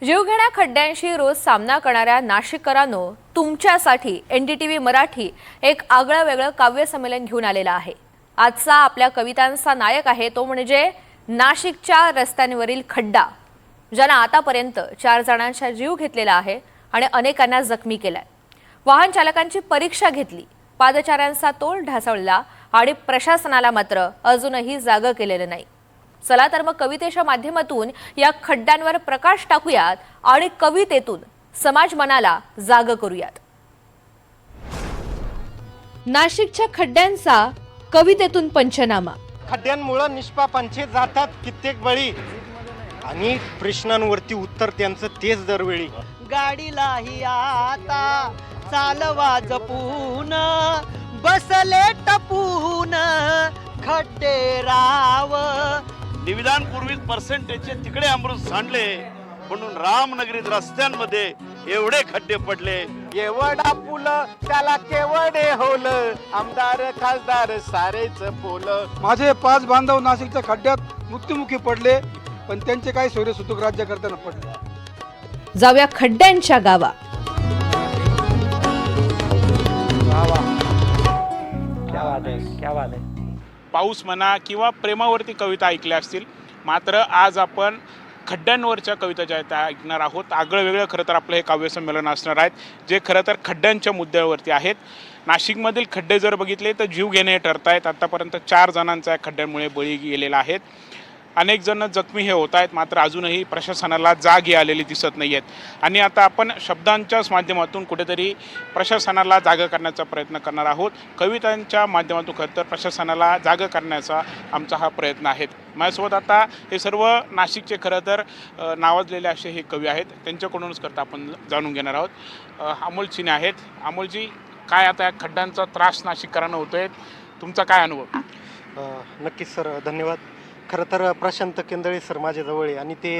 जीवघेण्या खड्ड्यांशी रोज सामना करणाऱ्या नाशिककरांनो, तुमच्यासाठी एनडीटीव्ही मराठी एक आगळं वेगळं काव्य संमेलन घेऊन आलेला आहे। आजचा आपल्या कवितांचा नायक आहे तो म्हणजे नाशिकच्या रस्त्यांवरील खड्डा, ज्यानं आतापर्यंत 4 जणांचा जीव घेतलेला आहे आणि अनेकांना जखमी केलाय। वाहन चालकांची परीक्षा घेतली, पादचाऱ्यांचा तोल ढासळला आणि प्रशासनाला मात्र अजूनही जागं केलेलं नाही। चला तर मग कवितेच्या माध्यमातून या खड्ड्यांवर प्रकाश टाकूयात आणि कवितेतून समाज मनाला जागं करूयात। नाशिकच्या खड्ड्यांचा कवितेतून पंचनामा। खड्ड्यांमुळे निष्पापांचे जातात कित्येक बळी आणि प्रश्नांवरती उत्तर त्यांचं तेच दरवेळी। गाडीलाही आता चालवा जपून, बसले टपून खड्डे राव। निविधान पूर्वीच पर्सेंटेजचे तिकडे अमृत सांडले, म्हणून रामनगरीत रस्त्यांमध्ये एवढे खड्डे पडले। एवढा पुल त्याला केवढे होल, आमदार खासदार सारेच पोल। माझे 5 बांधव नाशिकच्या खड्ड्यात मृत्युमुखी पडले, पण त्यांचे काही सूर्यसुतक राज्य करताना पडले। जाऊया खड्ड्यांच्या गावा। पाऊस म्हणा किंवा प्रेमावरती कविता ऐकल्या असतील, मात्र आज आपण खड्ड्यांवरच्या कविता ज्या आहेत त्या ऐकणार आहोत। आगळं वेगळं खरं तर आपलं हे काव्य संमेलन असणार आहेत, जे खरं तर खड्ड्यांच्या मुद्द्यावरती आहेत। नाशिकमधील खड्डे जर बघितले तर जीव घेणे ठरत आहेत। आतापर्यंत 4 जणांचा खड्ड्यांमुळे बळी गेलेला आहेत, अनेक जण जखमी हे होत आहेत, मात्र अजूनही प्रशासनाला जाग ही आलेली दिसत नाही आहेत। आणि आता आपण शब्दांच्याच माध्यमातून कुठेतरी प्रशासनाला जागं करण्याचा प्रयत्न करणार आहोत। कवितांच्या माध्यमातून खरं तर प्रशासनाला जागं करण्याचा आमचा हा प्रयत्न आहे। माझ्यासोबत आता हे सर्व नाशिकचे खरं तर नावाजलेले असे हे कवी आहेत, त्यांच्याकडूनच करता आपण जाणून घेणार आहोत। अमोल चिने आहेत। अमोलजी, काय आता या खड्ड्यांचा त्रास नाशिककरांना होतोय, तुमचा काय अनुभव? नक्कीच सर, धन्यवाद। खरं तर प्रशांत केंदळे सर माझ्याजवळ आहे आणि ते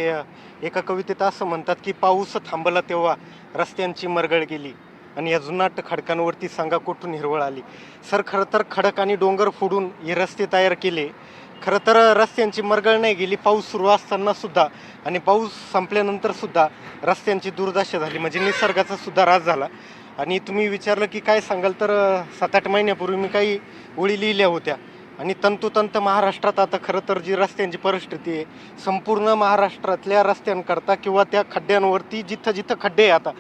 एका कवितेत असं म्हणतात की पाऊस थांबला तेव्हा रस्त्यांची मरगळ गेली आणि या जुनाट खडकांवरती सांगा कुठून हिरवळ आली। सर, खरं तर खडक आणि डोंगर फोडून हे रस्ते तयार केले। खरं तर रस्त्यांची मरगळ नाही गेली, पाऊस सुरू असताना सुद्धा आणि पाऊस संपल्यानंतर सुद्धा रस्त्यांची दुर्दशा झाली, म्हणजे निसर्गाचा सुद्धा ऱ्हास झाला। आणि तुम्ही विचारलं की काय सांगाल, तर 7-8 महिन्यापूर्वी मी काही ओळी लिहिल्या होत्या आणि तंतोतंत महाराष्ट्रात आता खरं तर जी रस्त्यांची परिस्थिती आहे, संपूर्ण महाराष्ट्रातल्या रस्त्यांकरता किंवा त्या खड्ड्यांवरती जिथं जिथं खड्डे आहे आता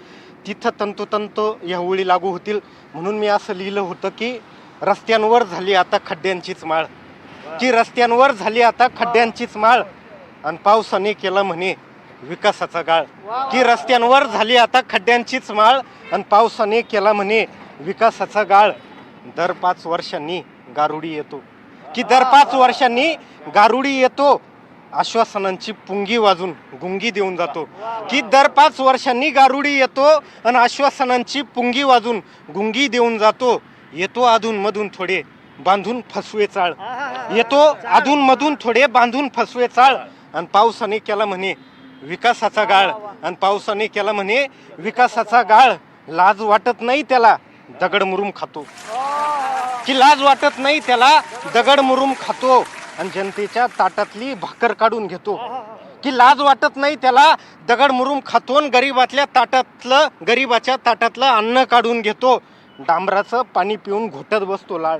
तिथं तंतोतंत ह्या ओळी लागू होतील। म्हणून मी असं लिहिलं होतं की रस्त्यांवर झाली आता खड्ड्यांचीच माळ, की रस्त्यांवर झाली आता खड्ड्यांचीच माळ आणि पावसाने केला म्हणे विकासाचा गाळ, की रस्त्यांवर झाली आता खड्ड्यांचीच माळ आणि पावसाने केला म्हणे विकासाचा गाळ। दर 5 वर्षांनी गारुडी येतो, की दर 5 वर्षांनी गारुडी येतो, आश्वासनांची पुंगी वाजून गुंगी देऊन जातो, की दर 5 वर्षांनी गारुडी येतो आणि आश्वासनांची पुंगी वाजून गुंगी देऊन जातो। येतो अधूनमधून थोडे बांधून फसवे चाळ, येतो अधूनमधून थोडे बांधून फसवे चाळ आणि पावसाने केला म्हणे विकासाचा गाळ, आणि पावसाने केला म्हणे विकासाचा गाळ। लाज वाटत नाही त्याला दगड मुरुम खातो, की लाज वाटत नाही त्याला दगड मुरुम खातो आणि जनतेच्या ताटातली भाकर काढून घेतो, की लाज वाटत नाही त्याला दगड मुरुम खातो आणि गरीबाच्या ताटातलं अन्न काढून घेतो। डांबराचं पाणी पिऊन घोटत बसतो लाळ,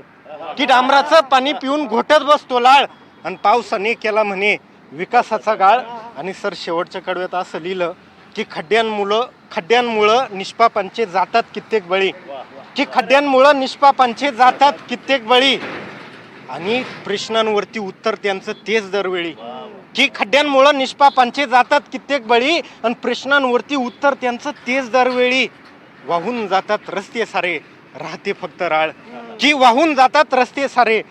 की डांबराचं पाणी पिऊन घोटत बसतो लाळ आणि पावसाने केला म्हणे विकासाचा गाळ। आणि सर, शेवटच्या कडव्यात असं लिहिलं की खड्ड्यांमुळं निष्पापांचे जातात कित्येक बळी, की खड्ड्यांमुळं निष्पापांचे जातात कित्येक बळी आणि प्रश्नांवरती उत्तर त्यांचं तेच दरवेळी, की खड्ड्यांमुळं निष्पापांचे जातात कित्येक बळी आणि प्रश्नांवरती उत्तर त्यांचं तेच दरवेळी। वाहून जातात रस्ते सारे राहते फक्त राळ, की वाहून जातात रस्ते सारे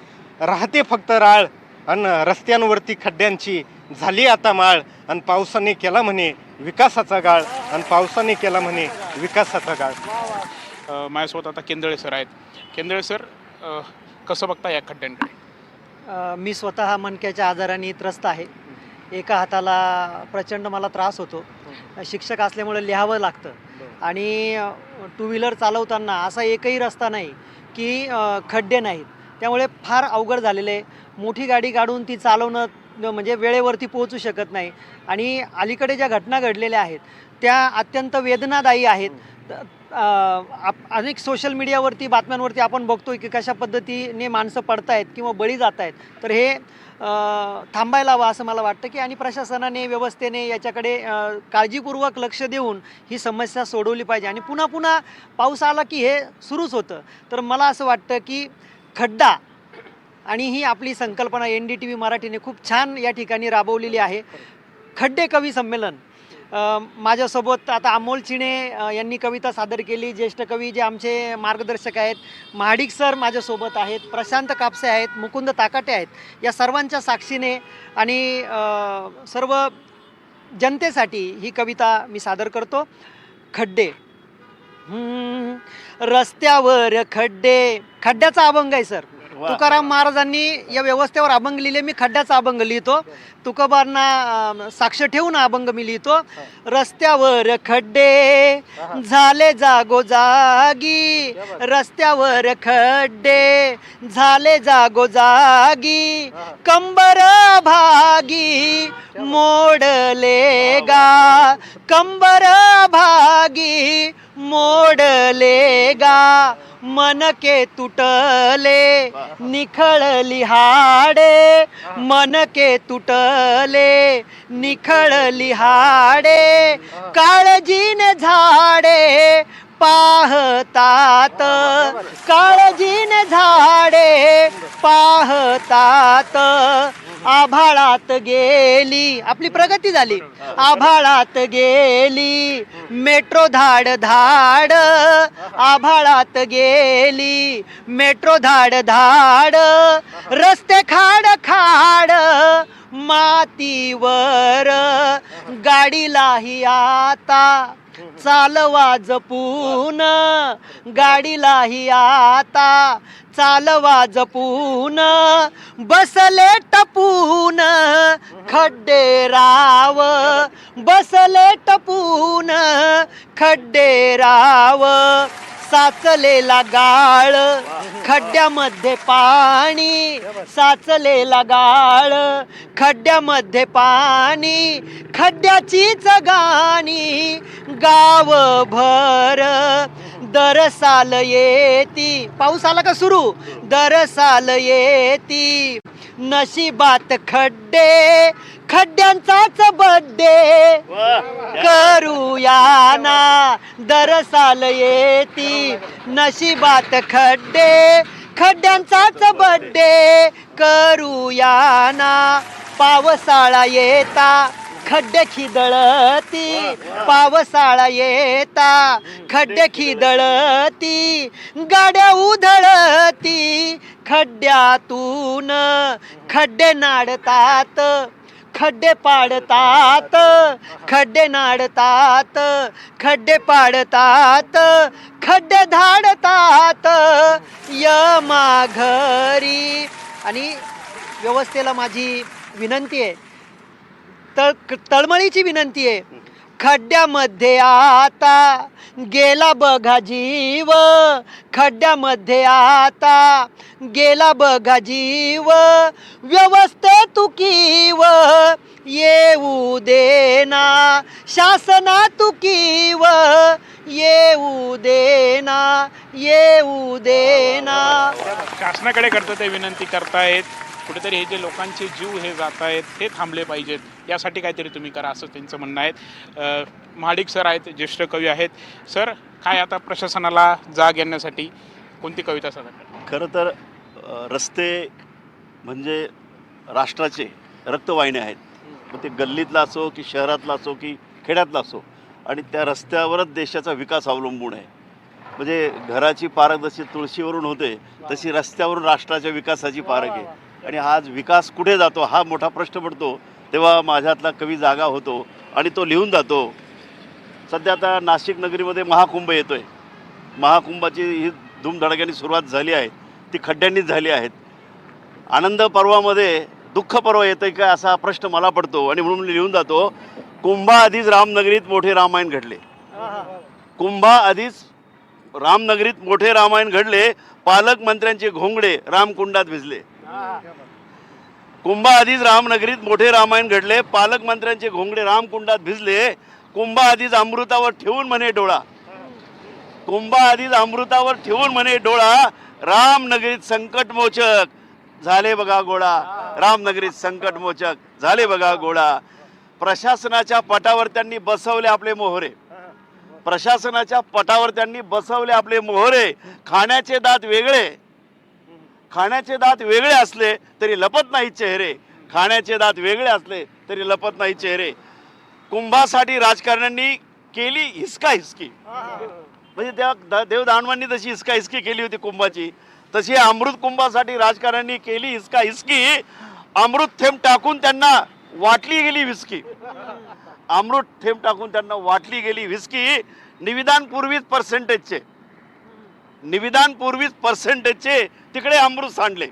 राहते फक्त राळ आणि रस्त्यांवरती खड्ड्यांची झाली आता माळ आणि पावसाने केला म्हणे विकासाचा गाळ, आणि पावसाने केला म्हणे विकासाचा गाळ। माझ्यासोबत आता केंदळे सर आहेत। केंदळे सर, कसं बघता या खड्ड्यांकडे? मी स्वतः मणक्याच्या आजाराने त्रस्त आहे। एका हाताला प्रचंड मला त्रास होतो, शिक्षक असल्यामुळे लिहावं लागतं आणि 2 व्हीलर चालवताना असा एकही रस्ता नाही की खड्डे नाहीत, त्यामुळे फार अवघड झालेलं आहे। मोठी गाडी काढून ती चालवणं म्हणजे वेळेवरती पोहोचू शकत नाही. आणि अलीकडे ज्या घटना घडलेल्या आहेत त्या अत्यंत वेदनादायी आहेत. अनेक सोशल मीडियावरती बातम्यांवरती आपण बघतोय की कशा पद्धतीने माणसं पडतायत किंवा बळी जात आहेत. तर हे थांबायला हवं असं मला वाटतं की आणि प्रशासनाने व्यवस्थेने याच्याकडे काळजीपूर्वक लक्ष देऊन ही समस्या सोडवली पाहिजे. आणि पुन्हा पुन्हा पाऊस आला की हे सुरूच होतं. तर मला असं वाटतं की खड्डा आणि ही आपली संकल्पना NDTV मराठीने खूप छान या ठिकाणी राबवलेली आहे. खड्डे कवी संमेलन माझ्यासोबत आता अमोल चिणे यांनी कविता सादर केली. ज्येष्ठ कवी जे आमचे मार्गदर्शक आहेत महाडिक सर माझ्यासोबत आहेत, प्रशांत कापसे आहेत, मुकुंद ताकाटे आहेत. या सर्वांच्या साक्षीने आणि सर्व जनतेसाठी ही कविता मी सादर करतो. खड्डे. रस्त्यावर खड्डे. खड्ड्याचा अभंग आहे सर. तुकाराम महाराजांनी या व्यवस्थेवर अभंग लिहिले. मी खड्ड्याचा अभंग लिहितो. तुकोबांना साक्ष ठेवून अभंग मी लिहितो. रस्त्यावर खड्डे झाले जागोजागी. रस्त्यावर खड्डे झाले जागोजागी. कंबर भागी मोडले गा. कंबर भागी मोडले गा. मनके तुटले निखळली हाडे. मनके तुटले निखळली हाडे. काळजीने झाडे पाहतात. काळजीने झाडे पाहतात. आभाळात गेली आपली प्रगती झाली. आभाळात गेली मेट्रो धाड धाड. आभाळात गेली मेट्रो धाड धाड. रस्ते खाड खाड मातीवर. गाडीलाही आता चालवा जपून. गाडीलाही आता चालवा जपून. बसले टपून खड्डे राव. बसले टपून खड्डे राव. साचलेला गाळ खड्ड्यामध्ये पाणी. साचलेला गाळ खड्ड्यामध्ये पाणी. खड्ड्याचीच गाणी गावभर. दरसाल येती. पाऊस आला का सुरू. दरसाल येती नशिबात खड्डे. खड्ड्यांचाच बड्डे करूया ना. दरसाल येती नशिबात खड्डे. खड्ड्यांचाच बड्डे करूया ना. पावसाळा येता खड्डे खिदळती. पावसाळा येता खड्डे खिदळती. गाड्या उधळती खड्ड्यातून. खड्डे नाडतात खड्डे पाडतात. खड्डे नाडतात खड्डे पाडतात. खड्डे धाडतात यमाघरी. आणि व्यवस्थेला माझी विनंती आहे, तळमळीची विनंती आहे. खड्ड्यामध्ये आता गेला बघा जीव. खड्ड्यामध्ये आता गेला बघा जीव. व्यवस्थे तुकीव येऊ देना. शासना तुकीव येऊ देना. येऊ देना. शासनाकडे करतं ते विनंती करतायत. कुठेतरी हे जे लोकांचे जीव हे जात आहेत हे थांबले पाहिजेत. यासाठी काहीतरी तुम्ही करा असं त्यांचं म्हणणं आहे. महाडिक सर आहेत, ज्येष्ठ कवी आहेत. सर, काय आता प्रशासनाला जाग येण्यासाठी कोणती कविता सादर करणार? खरं तर रस्ते म्हणजे राष्ट्राचे रक्तवाहिन्या आहेत. मग ते गल्लीतला असो की शहरातला असो की खेड्यातला असो. आणि त्या रस्त्यावरच देशाचा विकास अवलंबून आहे. म्हणजे घराची पारख जशी तुळशीवरून होते तशी रस्त्यावरून राष्ट्राच्या विकासाची पारख आहे. आणि आज विकास कुठे जातो हा मोठा प्रश्न पडतो. तेव्हा माझ्यातला कवी जागा होतो आणि तो लिहून जातो. सध्या आता नाशिक नगरीमध्ये महाकुंभ येतो आहे. महाकुंभाची ही धूमधडक्याने सुरुवात झाली आहे. ती खड्ड्यांनीच झाली आहेत. आनंद पर्वामध्ये दुःख पर्व येतं का असा प्रश्न मला पडतो. आणि म्हणून लिहून जातो, कुंभाआधीच रामनगरीत मोठे रामायण घडले. कुंभाआधीच रामनगरीत मोठे रामायण घडले. पालकमंत्र्यांचे घोंगडे रामकुंडात भिजले. कुंभा आधीच रामनगरीत मोठे रामायण घडले, पालकमंत्र्यांचे घोंगडे रामकुंडात भिजले, कुंभा आधीच अमृतावर ठेवून म्हणे डोळा, कुंभा आधीच अमृतावर ठेवून म्हणे डोळा, रामनगरीत संकटमोचक झाले बघा गोळा, रामनगरीत संकटमोचक झाले बघा गोळा. प्रशासनाच्या पटावर त्यांनी बसवले आपले मोहरे, प्रशासनाच्या पटावर त्यांनी बसवले आपले मोहरे. खाण्याचे दात वेगळे, खाण्याचे दात वेगळे असले तरी लपत नाही चेहरे, खाण्याचे दात वेगळे असले तरी लपत नाही चेहरे. कुंभासाठी राजकारण्यांनी केली हिसका हिसकी, म्हणजे त्या देवदानवांनी जशी हिसका हिसकी केली होती कुंभाची, तशी अमृत कुंभासाठी राजकारण्यांनी केली हिसका हिसकी. अमृत थेंब टाकून त्यांना वाटली गेली विस्की, अमृत थेंब टाकून त्यांना वाटली गेली विस्की. निविदान पूर्वीच पर्सेंटेजचे, निविदान पूर्वीच पर्सेंटेजचे तिकडे अमृत सांडले,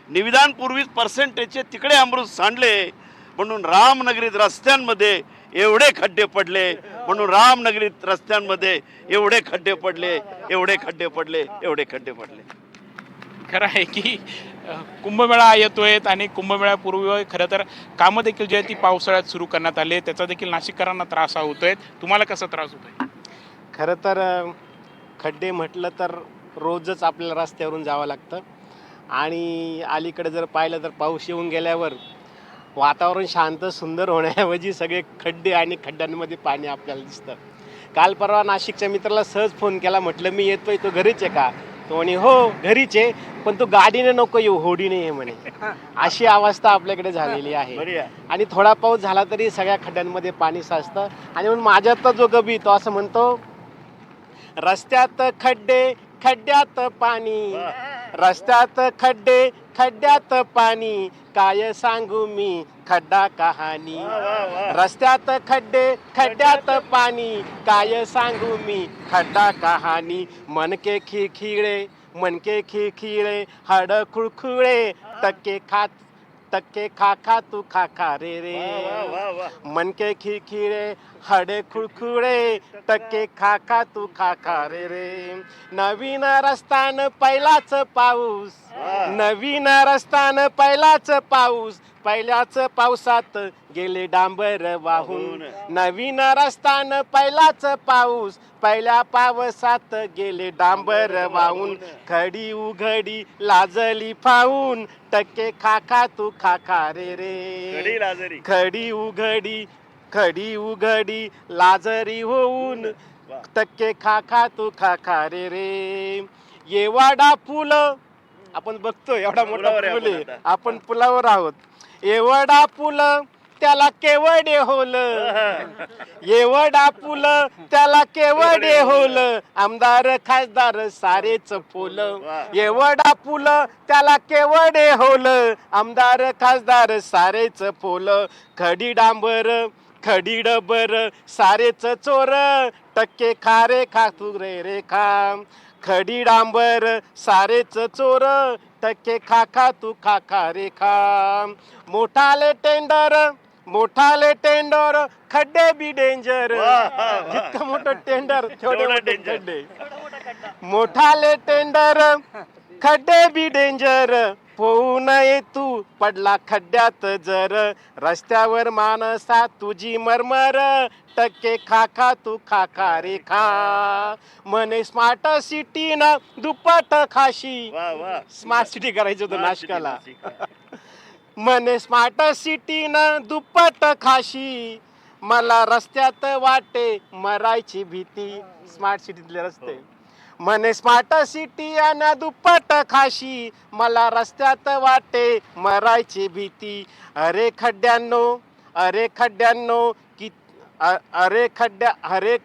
निविदान पूर्वीच पर्सेंटेजचे तिकडे अमृत सांडले. म्हणून रामनगरीत रस्त्यांमध्ये एवढे खड्डे पडले, म्हणून रामनगरीत रस्त्यांमध्ये एवढे खड्डे पडले, एवढे खड्डे पडले, एवढे खड्डे पडले. खरं आहे की कुंभमेळा येतोय आणि कुंभमेळ्यापूर्वी खरं तर कामं देखील जी आहे ती पावसाळ्यात सुरू करण्यात आली आहे, त्याचा देखील नाशिककरांना त्रास होतोय. तुम्हाला कसा त्रास होतोय? खरं तर खड्डे म्हटलं तर रोजच आपल्याला रस्त्यावरून जावं लागतं आणि अलीकडे जर पाहिलं तर पाऊस येऊन गेल्यावर वातावरण शांत सुंदर होण्याऐवजी सगळे खड्डे आणि खड्ड्यांमध्ये पाणी आपल्याला दिसतं. काल परवा नाशिकच्या मित्राला सहज फोन केला, म्हटलं मी येतोय, तो घरीच आहे का? तो म्हणे हो घरीच आहे, पण तू गाडीने नको येऊ, होडीने ये म्हणे. अशी अवस्था आपल्याकडे झालेली आहे आणि थोडा पाऊस झाला तरी सगळ्या खड्ड्यांमध्ये पाणी साचतं. आणि म्हणून माझ्यात जो गबी तो असं म्हणतो, रस्त्यात खड्डे खड्ड्यात पाणी, रस्त्यात खड्डे खड्ड्यात पाणी, काय सांगू मी खड्डा कहाणी. रस्त्यात खड्डे खड्ड्यात पाणी, काय सांगू मी खड्डा कहाणी. मनके खिळखिळे मनके खिळखिळे, हाड खुळखुळे, टक्के खा खा तू खा खा रे रे. मनके खिळखिळे हाडे खुळखुळे, टक्के खा खा तू खा खा रे रे. नवीन रस्तान पहिलाच पाऊस, नवीन रस्तान पहिलाच पाऊस, पहिल्याच पावसात गेले डांबर वाहून. नवीन रस्तान पहिलाच पाऊस, पहिल्या पावसात गेले डांबर वाहून. खडी उघडी लाजली फावून, टक्के खा खा तू खा खा रे रे. खडी उघडी लाजरी होऊन, टक्के खा खा तू खा खा रे रे. येवाडा पूल आपण बघतोय, एवढा मोठा पूल आहे, आपण पुलावर आहोत. एवढा पूल त्याला केवडे होल, एवढा पूल त्याला केवडे होल, आमदार खासदार सारेच फोल. एवढा पूल त्याला केवडे होल, आमदार खासदार सारेच फोल. खडी डांबर खडी डबर सारेच चोर, टक्के खा रे खा तू रे रे खा. खडी डांबर सारेच चोर, टक्के खा खा तू खा खा रे खा. मोठाले टेंडर खड्डे बी डेंजर, जितकं मोठं टेंडर तेवढे मोठे खड्डे. मोठाले टेंडर खड्डे बी डेंजर, पोहू नये तू पडला खड्ड्यात जर. रस्त्यावर माणसा तुझी मरमर, टक्के खा खा तू खा खा रे खा. म्हणे स्मार्ट सिटी ना दुप्पट खाशी, स्मार्ट सिटी करायचं होतं नाशिकाला. म्हणे स्मार्ट सिटी ना दुप्पट खाशी, मला रस्त्यात वाटे मरायची भीती. स्मार्ट सिटीतले रस्ते. म्हणे स्मार्ट सिटी आणि दुप्पट खाशी, मला रस्त्यात वाटे मरायची भीती. अरे खड्ड्यांनो अरे खड्ड्यांनो कि अरे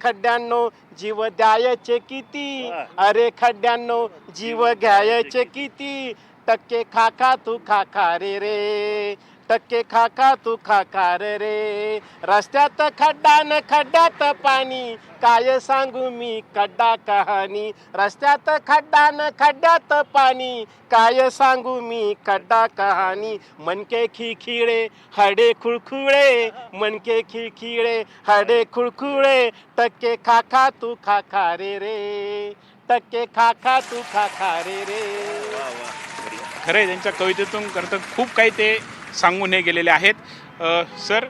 खड्ड्यांनो जीव द्यायचे किती, अरे खड्ड्यांनो जीव घ्यायचे किती. टक्के खा खा तू खा खा रे रे, टक्के खा खा तू खा खा रे रे. रस्त्यात खड्डा न खड्ड्यात पाणी, काय सांगू मी खड्डा कहाणी. रस्त्यात खड्डा न खड्ड्यात पाणी, काय सांगू मी खड्डा कहाणी. मनके खिळखिळे हाडे खुळखुळे, मनके खिळखिळे हाडे खुळखुळे, टक्के खा खा तू खा खा रे रे, टक्के खा खा तू खा खा रे रे. खरं आहे, त्यांच्या कवितेतून खरं तर खूप काही ते सांगून हे गेलेले आहेत। सर,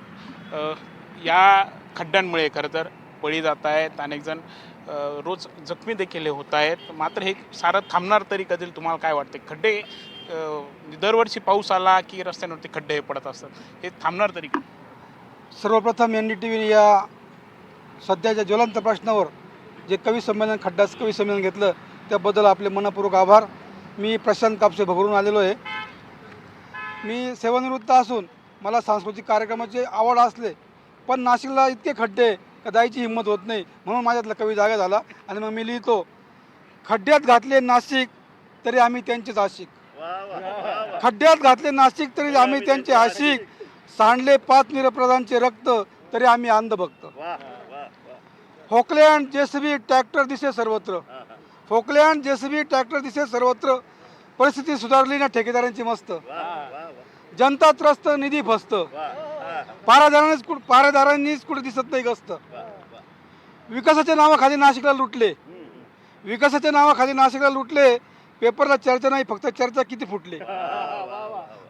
या खड्ड्यांमुळे खरं तर बळी जात आहेत, अनेक जण रोज जखमी देखील होत आहेत, मात्र हे सारं थांबणार तरी कधी? तुम्हाला काय वाटते? खड्डे दरवर्षी पाऊस आला की रस्त्यांवरती खड्डे हे पडत असतात, हे थांबणार तरी कधी? सर्वप्रथम NDTV या सध्याच्या ज्वलंत प्रश्नावर जे कवी संमेलन खड्डास कवी संमेलन घेतलं त्याबद्दल आपले मनपूर्वक आभार। मी प्रशांत कापसे भगरून आलेलो आहे। मी सेवानिवृत्त असून मला सांस्कृतिक कार्यक्रमाची आवड असले पण नाशिकला इतके खड्डे का जायची हिंमत होत नाही, म्हणून माझ्यातला कवी जागा झाला आणि मग मी लिहितो, खड्ड्यात घातले नाशिक तरी आम्ही त्यांचेच आशिक, खड्ड्यात घातले नाशिक तरी आम्ही त्यांचे आशिक, सांडले 5 निरप्रधानचे रक्त तरी आम्ही अंधभक्त, फोकलँड JCB ट्रॅक्टर दिसे सर्वत्र, फोकलँड JCB ट्रॅक्टर दिसे सर्वत्र, परिस्थिती सुधारली ना ठेकेदारांची मस्त, जनता त्रस्त निधी फस्त, पारादारांनीच कुठे दिसत नाही गस्त, विकासाच्या नावाखाली नाशिकला लुटले, विकासाच्या नावाखाली नाशिकला लुटले, पेपरला चर्चा नाही फक्त चर्चा किती फुटले,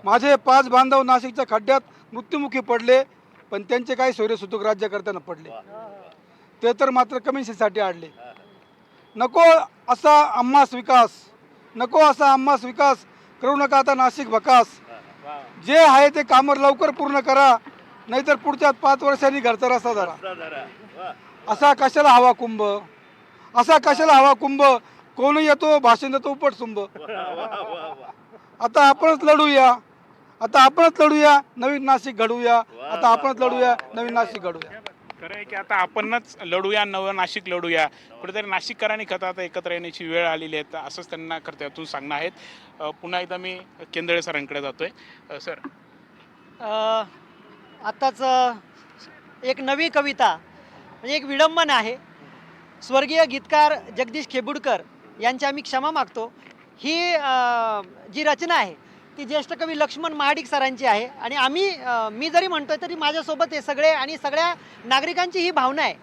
माझे 5 बांधव नाशिकच्या खड्ड्यात मृत्युमुखी पडले पण त्यांचे काही स्वैरसुतूक राज्य करताना पडले, ते तर मात्र कमिशनसाठी आडले, नको असा आम्हास विकास, नको असा आम्हास विकास, करू नका आता नाशिक भकास, जे आहे ते कामं लवकर पूर्ण करा नाहीतर पुढच्या 5 वर्षांनी घरचा रस्ता धरा, असा कशाला हवा कुंभ, असा कशाला हवा कुंभ, कोण येतो भाषण देतो उपटसुंभ, आता आपणच लढूया, आता आपणच लढूया नवीन नाशिक घडूया, आता आपणच लढूया नवीन नाशिक घडूया। खरं आहे की आता आपणच लढूया, नवं नाशिक लढूया, कुठेतरी नाशिककरांनी खरं आता एकत्र येण्याची वेळ आलेली आहे, असंच त्यांना खरं त्यातून सांगणं आहेत। पुन्हा एकदा मी केंदळे सरांकडे जातोय। सर, आत्ताच एक नवी कविता म्हणजे एक विडंबन आहे, स्वर्गीय गीतकार जगदीश खेबुडकर यांची आम्ही क्षमा मागतो। ही जी रचना आहे ती ज्येष्ठ कवी लक्ष्मण महाडिक सरांची आहे आणि मी जरी म्हणतोय तरी माझ्यासोबत हे सगळे आणि सगळ्या नागरिकांची ही भावना आहे।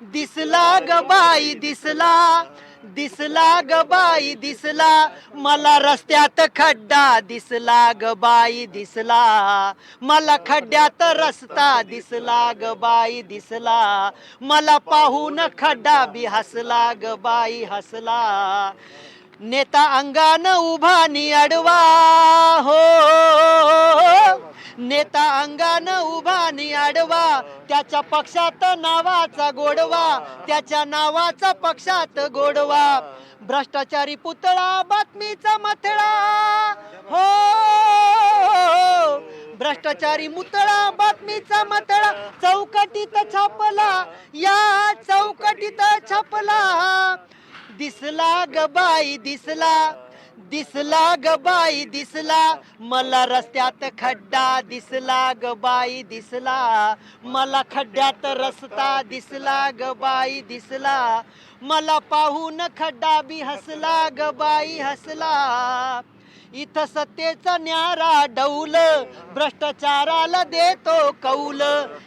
दिसला ग बाई दिसला, दिसला ग बाई दिसला, मला रस्त्यात खड्डा दिसला ग बाई दिसला, मला खड्ड्यात रस्ता दिसला ग बाई दिसला, मला पाहून खड्डा बी हसला ग बाई हसला, नेता अंगान उभा नि अडवा हो, नेता अंगान उभा नि अडवा, त्याच्या पक्षात नावाचा गोडवा, त्याच्या नावाचा पक्षात गोडवा, भ्रष्टाचारी पुतळा बातमीचा मथळा हो, भ्रष्टाचारी मुतळा बातमीचा मथळा, चौकटीत छापला या चौकटीत छापला, दिसला ग बाई दिसला, दिसला ग बाई दिसला, मला रस्त्यात खड्डा दिसला ग बाई दिसला, मला खड्ड्यात रस्ता दिसला ग बाई दिसला, मला पाहून खड्डा बी हसला ग बाई हसला, इथं सत्तेचा न्यारा डौल, भ्रष्टाचाराला देतो कौल,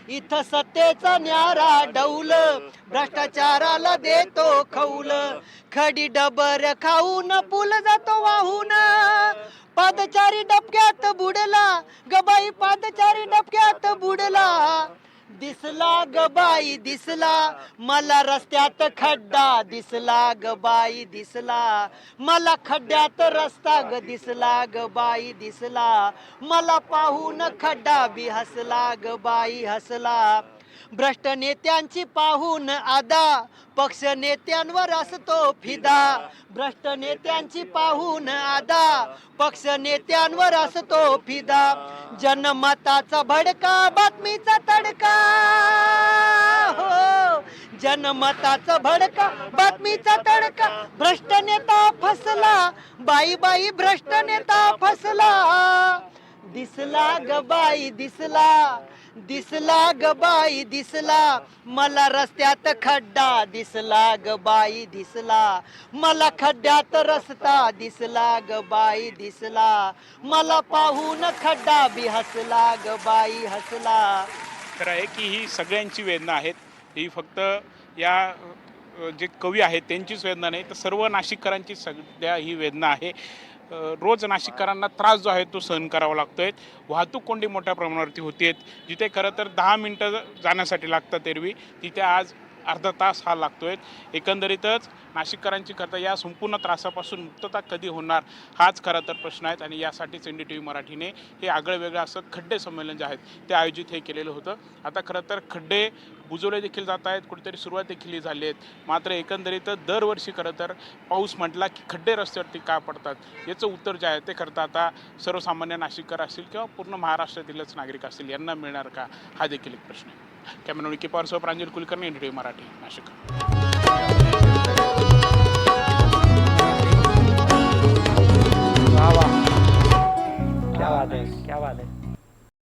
इथं सत्तेचा न्यारा डौल, भ्रष्टाचाराला देतो कौल, खडी डबर खाऊन पूल जातो वाहून, पादचारी डबक्यात बुडला ग बाई, पादचारी डबक्यात बुडला, दिसला ग बाई दिसला, मला रस्त्यात खड्डा दिसला ग बाई दिसला, मला खड्ड्यात रस्ता ग दिसला ग बाई दिसला, मला पाहून खड्डा बी हसला ग बाई हसला, भ्रष्ट नेत्यांची पाहून आदा, पक्ष नेत्यांवर असतो फिदा, भ्रष्ट नेत्यांची पाहून आदा, पक्ष नेत्यांवर असतो फिदा, जनमताचा भडका बातमीचा तडका हो, जनमताचा भडका बातमीचा तडका, भ्रष्ट नेता फसला बाई बाई, भ्रष्ट नेता फसला, दिसला ग बाई दिसला, दिसला ग बाई दिसला, मला रस्त्यात खड्डा दिसला ग बाई दिसला, मला खड्ड्यात रस्ता दिसला ग बाई दिसला, मला पाहून खड्डा बी हसला ग बाई हसला। खरं आहे की ही सगळ्यांची वेदना आहेत, ही फक्त या जे कवी आहेत त्यांचीच वेदना नाही तर सर्व नाशिककरांची सध्या ही वेदना आहे। रोज नाशिककरांना त्रास जो आहे तो सहन करावा लागतो आहे. वाहतूक कोंडी मोठ्या प्रमाणावरती होती आहेत. जिथे खरं तर 10 मिनटं जाण्यासाठी लागतात एरवी, तिथे आज अर्धा तास हा लागतो आहे. एकंदरीतच नाशिककरांची खरं तर या संपूर्ण त्रासापासून मुक्तता कधी होणार हाच खरं तर प्रश्न आहे. आणि यासाठीच NDTV मराठीने हे आगळं वेगळं असं खड्डे संमेलन जे आहेत ते आयोजित हे केलेलं होतं. आता खरं तर खड्डे बुजवले देखील जात आहेत, कुठेतरी सुरुवात देखील झाली आहेत. मात्र एकंदरीतच दरवर्षी खरं तर पाऊस म्हटला की खड्डे रस्त्यावरती का पडतात याचं उत्तर जे आहे ते खरं तर आता सर्वसामान्य नाशिककर असतील किंवा पूर्ण महाराष्ट्रातीलच नागरिक असतील यांना मिळणार का हा देखील एक प्रश्न आहे. कॅमेरा निकी पवारसह प्रांजल कुलकर्णी, NDTV मराठी, नाशिक. क्या बात है, क्या बात है.